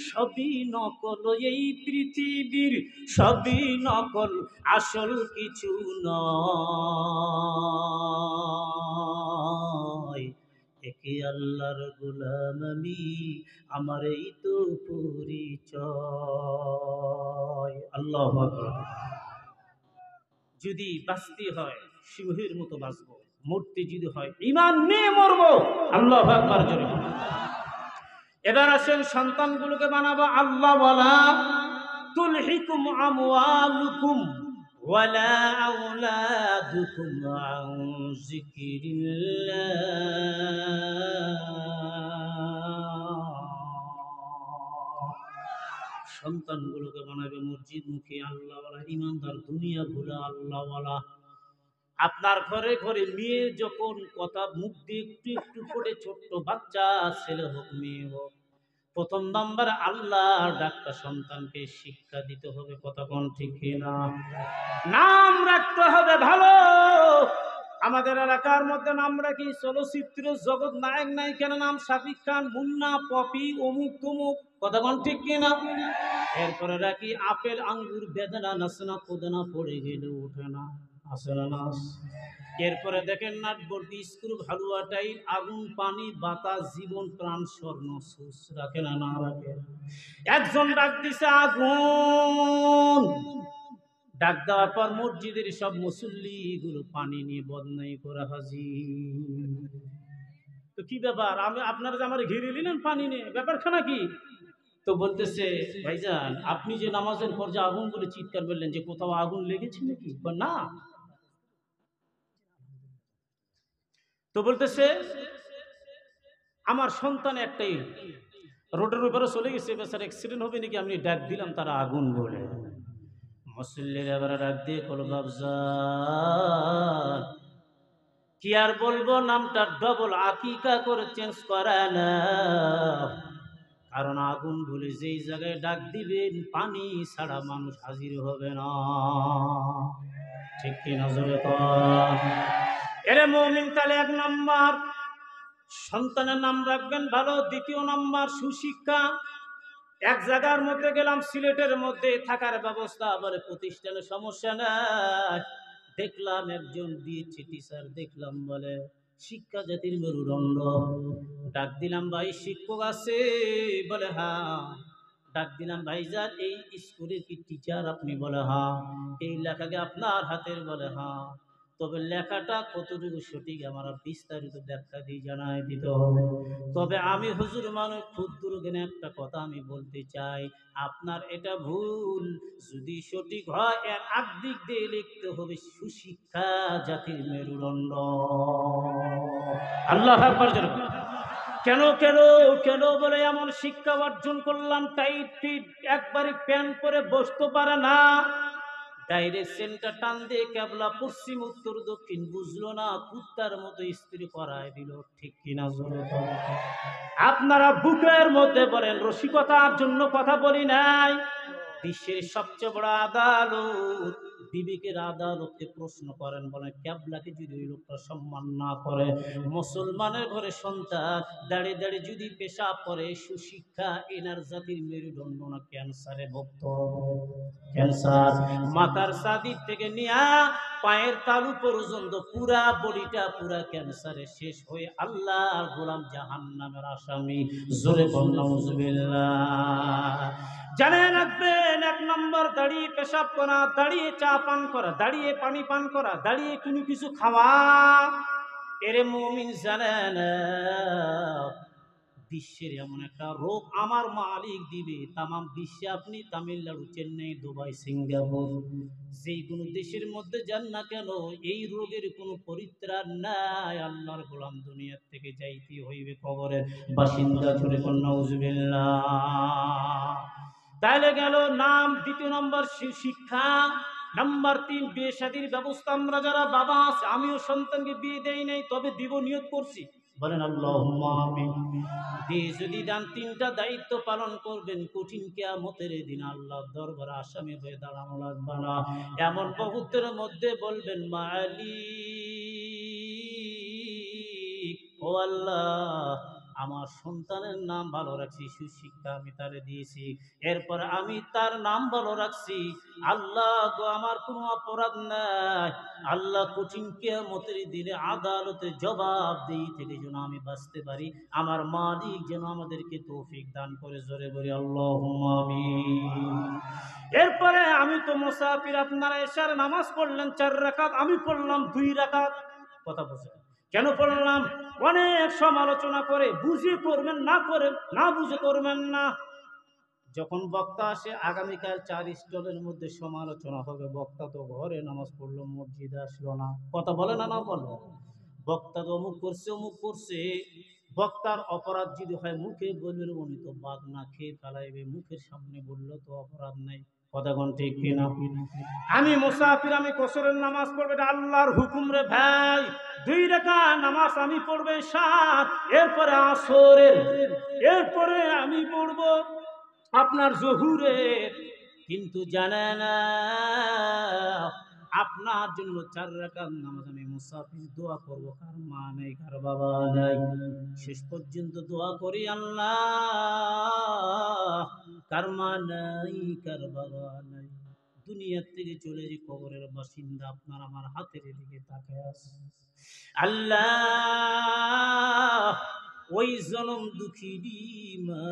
সবই নকল, এই পৃথিবীর সবই নকল, আসল কিছু নয়, একে আল্লাহর গোলাম আমি, আমার এই তো পরিচয়। আল্লাহু আকবার। যদি বাঁচতে হয় সিংহের মতো বাঁচবো, মরতে যদি হয় ঈমান নিয়ে মরবো। আল্লাহু আকবার জোরে। এবার আসেন সন্তানগুলোকে বানাবো আল্লাহ ওয়ালা। তুলহিকুম আমওয়ালুকুম ওয়ালা আওলাদুকুম আন যিকরিল্লাহ। সন্তানগুলোকে বানাবে মসজিদ মুখী আল্লাহওয়ালা, ইমানদার, দুনিয়া ভুলা আল্লাহওয়ালা। আপনার ঘরে ঘরে মেয়ে যখন কথা মুখ দিয়ে একটু একটু করে, ছোট্ট বাচ্চা ছেলে হোক মেয়ে হোক, প্রথম নাম্বার আল্লাহ ডাক্তার সন্তানকে শিক্ষা দিতে হবে। কথা কোন ঠিক না? নাম রাখতে হবে ভালো। আমাদের এলাকার মধ্যে নাম রাখি চলচ্চিত্র জগৎ নায়ক নায়িকার নাম শাকিব খান, মুন্না, পপি, অমুক তমুক। কথা কোন ঠিক কিনা? এরপরে রাখি আপেল, আঙ্গুর, বেদনা, নাসনা, কোদনা, পড়ে গেলে ওঠে না, আসে না নাস। এরপরে দেখেন নাটবর্তি, স্ক্রু, হালুয়া, টাইল, আগুন, পানি, বাতাস, জীবন, প্রাণ, স্বর্ণ, সুস। রাখে না না রাখে? একজন ডাক দিছে আগুন, ডাক দেওয়ার পর মসজিদের সব মুসল্লি গুলো পানি নিয়ে বদনাই করা হাজির। তো কি ব্যাপার, আমি আপনারা যে আমার ঘিরে নিলেন পানি নিয়ে, ব্যাপারখানা কি? তো বলতেছে ভাইজান, আপনি যে নামাজের পর যে আগুন বলে চিৎকার করলেন, যে কোথাও আগুন লেগেছে নাকি? না, তো বলতেছে আমার সন্তান একটাই, রোডের উপরে চলে গেছে, বেচার অ্যাক্সিডেন্ট হবে নাকি, আমি ডাক দিলাম তারা আগুন বলে। মুসল্লির এবারে ডাক দিয়ে কল বাবজান, কি আর বলবো, নামটা ডবল আকিকা করে চেঞ্জ করে না, কারণ আগুন বলে যেই জায়গায় ডাক দিবেন পানি ছাড়া মানুষ হাজির হবে না। ঠিক কি নজরে কর। এরে মুমিন, তাহলে 1 নাম্বার সন্তানের নাম রাখবেন ভালো। 2 নাম্বার সুশিক্ষা। এক জায়গার মধ্যে গেলাম, সিলেটের মধ্যে থাকার ব্যবস্থা, বলে প্রতিষ্ঠানে সমস্যা নাই। দেখলাম একজন দিয়েছে টিচার, দেখলাম বলে শিক্ষা জাতির মেরুদণ্ড। ডাক দিলাম ভাই শিক্ষক আছে? বলে হ্যাঁ। ডাক দিলাম ভাইজান এই স্কুলের কি টিচার আপনি? বলে হ্যাঁ। এই লেখাকে আপনার হাতের? বলে হ্যাঁ। তবে লেখাটা কতটুকু সঠিক আমার বিস্তারিত ব্যাখ্যা দিয়ে জানাই দিতে হবে। তবে আমি হুজুর মানুষ ক্ষুদ্র জ্ঞানে একটা কথা আমি বলতে চাই, আপনার এটা ভুল। যদি সঠিক হয় এর দিক দিয়ে লিখতে হবে সুশিক্ষা জাতির মেরুদণ্ড। আল্লাহু আকবার। কেন কেন কেন বলে এমন শিক্ষা অর্জন করলাম, টাইট ফিট একবারে প্যান্ট পরে বসতে পারে না, ডাইরেক্ট সেন্টার টান দিয়ে কেবলা পশ্চিম উত্তর দক্ষিণ বুঝলো না, কুত্তার মতো স্ত্রী করায় দিল। ঠিক কিনা জোরে বলেন। আপনারা বুকের মধ্যে বলেন, রসিকতার জন্য কথা বলি নাই। বিশ্বের সবচেয়ে বড় আদালত, বিবেকের আদালতে প্রশ্ন করেন, বলেন ক্যাবলাকে যদি ওই লোকটা সম্মান না করে, মুসলমানের ঘরে সন্তান দাঁড়িয়ে দাঁড়িয়ে যদি পেশাব করে, সুশিক্ষা এনার জাতির মেরুদণ্ড না ক্যান্সারে ভুক্ত। ক্যান্সার মাথার সাদিক থেকে নিয়ে পায়ের তালু পর্যন্ত পুরা বডিটা পুরা ক্যান্সারে শেষ হয়ে আল্লাহর গোলাম জাহান্নামের আসামি। জোরে বল নাউজুবিল্লাহ। জানে রাখবেন, 1 নম্বর দাঁড়িয়ে পেশাব করা, দাঁড়িয়ে চা পান করা, দাঁড়িয়ে পানি পান করা, দাঁড়িয়ে কোনো কিছু খাওয়া। এরে মুমিন জানেন বিশ্বের এমন একটা রোগ আমার মালিক দিবে তামাম বিশ্বে, আপনি তামিলনাড়ু, চেন্নাই, দুবাই, সিঙ্গাপুর যে কোনো দেশের মধ্যে যান না কেন, এই রোগের কোনো পরিত্রাণ নাই। আল্লাহর গোলাম দুনিয়ার থেকে যাইতে হইবে কবরের বাসিন্দা। জুড়ে কোন নাউজুবিল্লাহ। তাইলে গেল নাম। 2 নম্বর শিক্ষা। নাম্বার 3 বিয়ে শাদীর ব্যবস্থা। আমরা যারা বাবা আছে, আমিও সন্তানকে বিয়ে দেই নাই, তবে দিব নিয়ত করছি। বলেন আল্লাহুম্মা আমিন। বিয়ে যদি দেন 3টা দায়িত্ব পালন করবেন, কঠিন কিয়ামতের দিন আল্লাহর দরবারে আসামি হয়ে দাঁড়ানো লাগবে না। এমন বহুতের মধ্যে বলবেন মালিক ও আল্লাহ, আমার সন্তানের নাম ভালো রাখছি, সুশিক্ষা আমি তারে দিয়েছি, এরপর আমি তার নাম ভালো রাখছি। আল্লাহ গো আমার কোনো অপরাধ নাই। আল্লাহ কঠিন কিয়ামতের দিনে আদালতে জবাবদিহি থেকে যেন আমি বাঁচতে পারি, আমার মালিক যেন আমাদেরকে তৌফিক দান করে। জোরে বলি আল্লাহুম্মা আমিন। এরপরে আমি তো মুসাফির, আপনারা এশার নামাজ পড়লেন 4 রাকাত, আমি পড়লাম 2 রাকাত। কথা বলছেন কেন পড়লাম? অনেক সমালোচনা করে, বুঝে করবেন, না করে না বুঝে করবেন না। যখন বক্তা আসে, আগামীকাল 4 স্টলের মধ্যে সমালোচনা হবে, বক্তা তো ঘরে নামাজ পড়লো, মসজিদে আসলো না। কথা বলে না না বলো? বক্তা তো অমুক করছে অমুক করছে। বক্তার অপরাধ যদি হয় মুখে বলবেন, উনি তো বাদ না খেয়ে ফেলাইবে, মুখের সামনে বললো তো অপরাধ নাই। কথা কোন ঠিক কিনা? আমি মুসাফির, আমি কসরের নামাজ পড়বে, এটা আল্লাহর হুকুম রে ভাই। 2 রাকাত নামাজ আমি পড়বে 7, এরপরে আসরের, এরপরে আমি পড়বো আপনার জহুরের। কিন্তু জানে না আপনার জন্য 4 রাকাত নামাজ আমি মুসাফির দোয়া করবো, কার মা নাই, কার বাবা নাই। শেষ পর্যন্ত দোয়া করি, আল্লাহ কার মা নাই, কার বাবা নাই, দুনিয়ার থেকে চলে যে কবরের বাসিন্দা, আপনার আমার হাতের দিকে তাকায় আছে। আল্লাহ ওই জনম দুঃখী মা,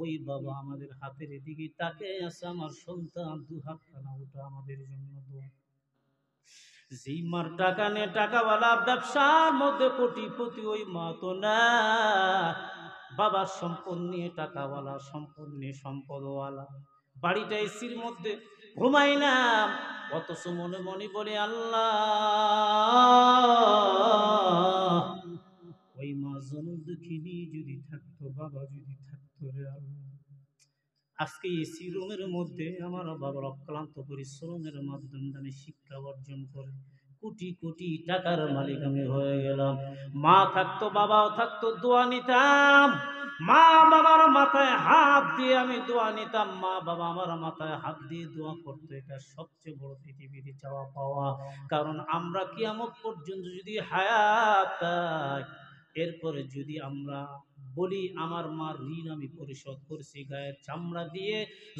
ওই বাবা আমাদের হাতের দিকে তাকায় আছে, আমার সন্তান 2 হাত খানা ওটা আমাদের জন্য দোয়া। যেই মার টাকা নে টাকাওয়ালা, ব্যবসার মধ্যে কোটিপতি, ওই মা তো না। বাবার সম্পদ নিয়ে টাকাওয়ালা, সম্পদ নিয়ে সম্পদওয়ালা, বাড়িটা এসির মধ্যে ঘুমাইলাম, অথচ মনে মনে বলে আল্লাহ, ওই মা জনম দুঃখিনী যদি থাকতো, বাবা যদি থাকতো রে আল্লাহ, আজকে এসি রুমের মধ্যে আমার বাবার অক্লান্ত পরিশ্রমের মাধ্যমে আমি শিক্ষা অর্জন করে কোটি কোটি টাকার মালিক আমি হয়ে গেলাম। মা থাকতো, বাবাও থাকতো, দোয়া নিতাম, মা বাবার মাথায় হাত দিয়ে আমি দোয়া নিতাম, মা বাবা আমার মাথায় হাত দিয়ে দোয়া করতো। এটা সবচেয়ে বড় পৃথিবীতে চাওয়া পাওয়া। কারণ আমরা কিয়ামত পর্যন্ত যদি হায়াত পাই, এরপরে যদি আমরা বলি আমার মার ঋণ আমি পরিশোধ করছি, গায়ের চামড়া দিয়ে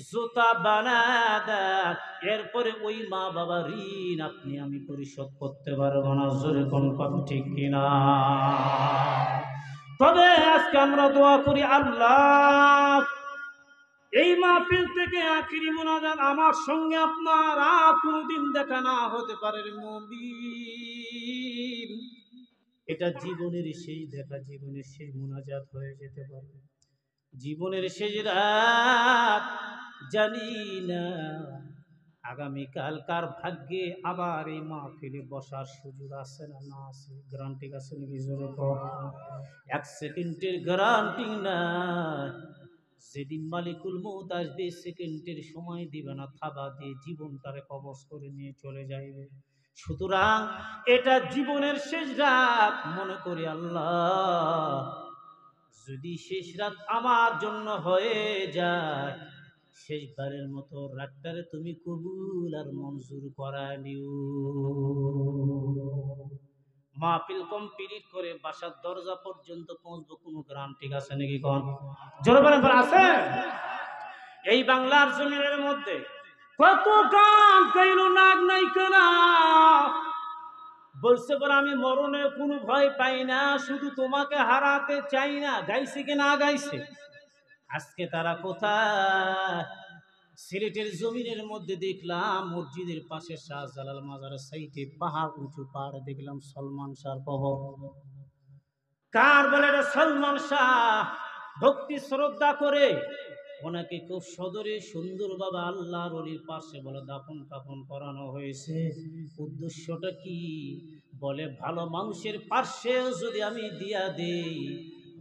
জুতা বানায় দেন, এরপরে ওই মা বাবা ঋণ আপনি আমি পরিশোধ করতে পারবো না। জোরে কোন কথা ঠিক কিনা? তবে আজকে আমরা দোয়া করি, আল্লাহ এই মাহফিল থেকে আখিরি মুনাজাত আমার সঙ্গে আপনার আর কোনোদিন দেখা না হতে পারে রে মুমিন। এটা জীবনের শেষ দেখা, জীবনের শেষ মুনাজাত হয়ে যেতে পারে, জীবনের শেষ রাত। জানি না আগামীকাল কার ভাগ্যে আবার এই মাহফিলে বসার সুযোগ আছে না না আছে। গ্যারান্টি আছে নাকি? জোরে কর। 1 সেকেন্ডের গ্যারান্টি না। যেদিন মালিকুল মউত আসবে, সেকেন্ডের সময় দিবে না, থাবা দিয়ে জীবনটারে কবজ করে নিয়ে চলে যাইবে। সুতরাং এটা জীবনের শেষ রাত মনে করি, আল্লাহ যদি শেষ রাত আমার জন্য হয়ে যায়, শেষবারের মতো রাতটারে তুমি কবুল আর মঞ্জুর করায় নিও। মাহফিল কমপ্লিট করে বাসার দরজা পর্যন্ত পৌঁছবো, কোনো গ্যারান্টি আছে নাকি? কোন জোরে বলেন, আছে? এই বাংলার জমিনের মধ্যে কত গান গাইলো নাগ নায়িকারা, বলছে পর আমি মরণে কোনো ভয় পাই না, শুধু তোমাকে হারাতে চাই না। গাইছে কি না গাইছে? আজকে তারা কোথায়? সিলেটের জমিনের মধ্যে দেখলাম মসজিদের পাশে শাহজালাল মাজারের সাইডে পাহাড়, উঁচু পাহাড়ে দেখলাম সলমান শাহর কবর। কার বলে? এটা সলমান শাহ। ভক্তি শ্রদ্ধা করে ওনাকে খুব সদরে সুন্দরভাবে আল্লাহর ওলির পাশে বলে দাফন কাফন করানো হয়েছে। উদ্দেশ্যটা কি? বলে ভালো মানুষের পাশেও যদি আমি দিয়া দেই,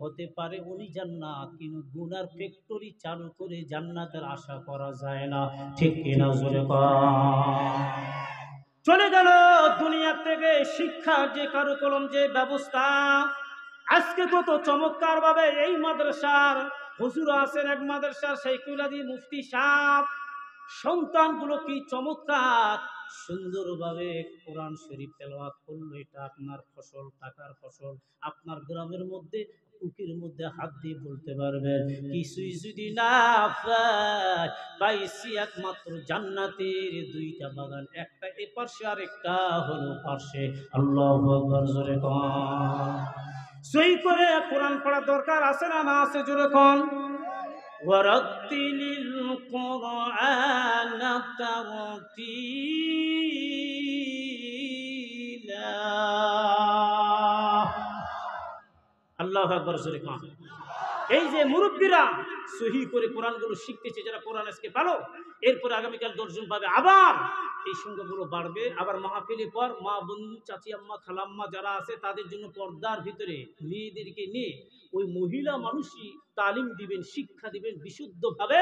হতে পারে উনি জান্নাত, কিন্তু গুনার ফ্যাক্টরি চালু করে জান্নাতের আশা করা যায় না। ঠিক কিনা? জোরে কর। চলে গেল দুনিয়া থেকে শিক্ষার যে কারুকলম, যে ব্যবস্থা, আজকে কত চমৎকার ভাবে এই মাদ্রাসার হুজুর আছেন, এক মাদ্রাসার শাইখুল হাদিস মুফতি সাহেব, সন্তানগুলো কি চমৎকার সুন্দরভাবে কোরআন শরীফ তেলাওয়াত করলো। এটা আপনার ফসল, টাকার ফসল। আপনার গ্রামের মধ্যে পুকুরের মধ্যে হাত দিয়ে বলতে পারবেন, কিছুই যদি না পাই, পাইছি একমাত্র জান্নাতের 2টা বাগান, একটা এ পাশে আর একটা হলো পাশে। আল্লাহু আকবার। জোরে কোন। সই করে কোরআন পড়া দরকার আছে না না আছে? জোরে কোন। ওয়ারাত্তিলিল কুরআন তারতিলা। আল্লাহু আকবার। জোরে কোন। এই যে মুরব্বীরা সহি করে কোরআনগুলো শিখতেছে, যারা কোরআন আজকে ভালো, এরপরে আগামীকাল 10 জন পাবে, আবার এই সংখ্যাগুলো বাড়বে। আবার মাহফিলের পর মা বোন, চাচি আম্মা, খালাম্মা যারা আছে, তাদের জন্য পর্দার ভিতরে মেয়েদেরকে নিয়ে ওই মহিলা মানুষই তালিম দিবেন, শিক্ষা দিবেন, বিশুদ্ধভাবে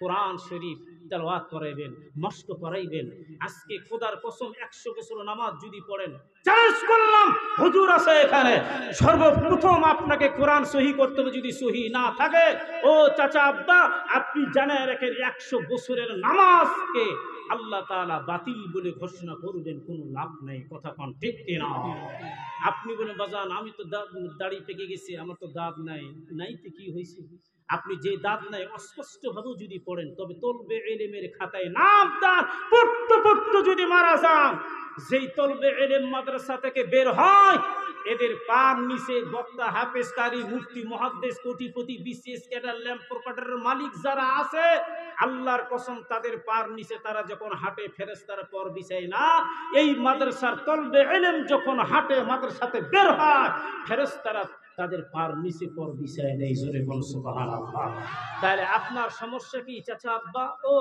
কোরআন শরীফ তেলাওয়াত করাইবেন, মস্ক করাইবেন। আজকে খোদার কসম 100 বছর নামাজ যদি পড়েন, চ্যালেঞ্জ করলাম, হুজুর আছে এখানে, সর্বপ্রথম আপনাকে কোরআন সহি করতে হবে। যদি সহি না থাকে, ও চাচা আব্বা, আপনি জানে রাখেন 100 বছরের নামাজকে আল্লাহ তাআলা বাতিল বলে ঘোষণা করবেন, কোনো লাভ নাই। কথা কোন ঠিক কিনা? আপনি বলেন বাজান আমি তো দাড়ি পেকে গেছে, আমার তো দাঁত নাই। নাইতে কি হয়েছে? আপনি যে দাঁত নাই অস্পষ্ট ভাবে যদি পড়েন, তবে তলবে ইলমের খাতায় নাম দান পড়তে পড়তে যদি মারা যান, যেই তলবে ইলম মাদ্রাসা থেকে বের হয়, এদের পার নিচে বক্তা, হাফেজ, কারি, মুফতি, মুহাদ্দিস, কোটিপতি, বিসিএস ক্যাডার, ল্যাম্প প্রোপাইটারের মালিক যারা আছে, আল্লাহর কসম তাদের পার নিচে তারা যখন হাঁটে, ফেরেশতারা পর বিছায় না। এই মাদ্রাসার তলবে ইলম যখন হাঁটে, মাদ্রাসাতে বের হয়, ফেরেশতারা তাদের পার নিচে পর বিছায় দেয়। জোরে বল সুবহানাল্লাহ। তাহলে আপনার সমস্যা কি চাচা, আব্বা ও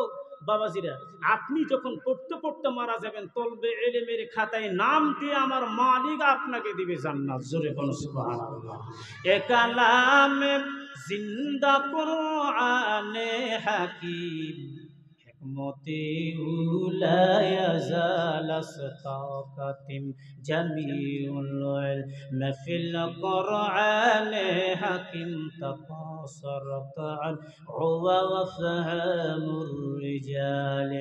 বাবাজিরা? আপনি যখন পড়তে পড়তে মারা যাবেন, তলবে এলেমের খাতায় নাম দিয়ে আমার মালিক আপনাকে দিবে জান্নাত। জোরে বল সুবহানাল্লাহ। এ কালামে জিন্দা কুরআনে হাকিম, হিকমতে উলা ইয়াজাল আস্তাকাতিম, জামিউল ইলম ফিল কুরআনে হাকিম, তাকাসারাত আন হুয়া ওয়া ফাহামুর রিজাল,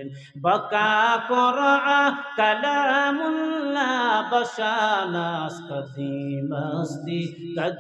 বাকা কুরআ কালামুল্লাহ বাশানাস কাদিম আসদি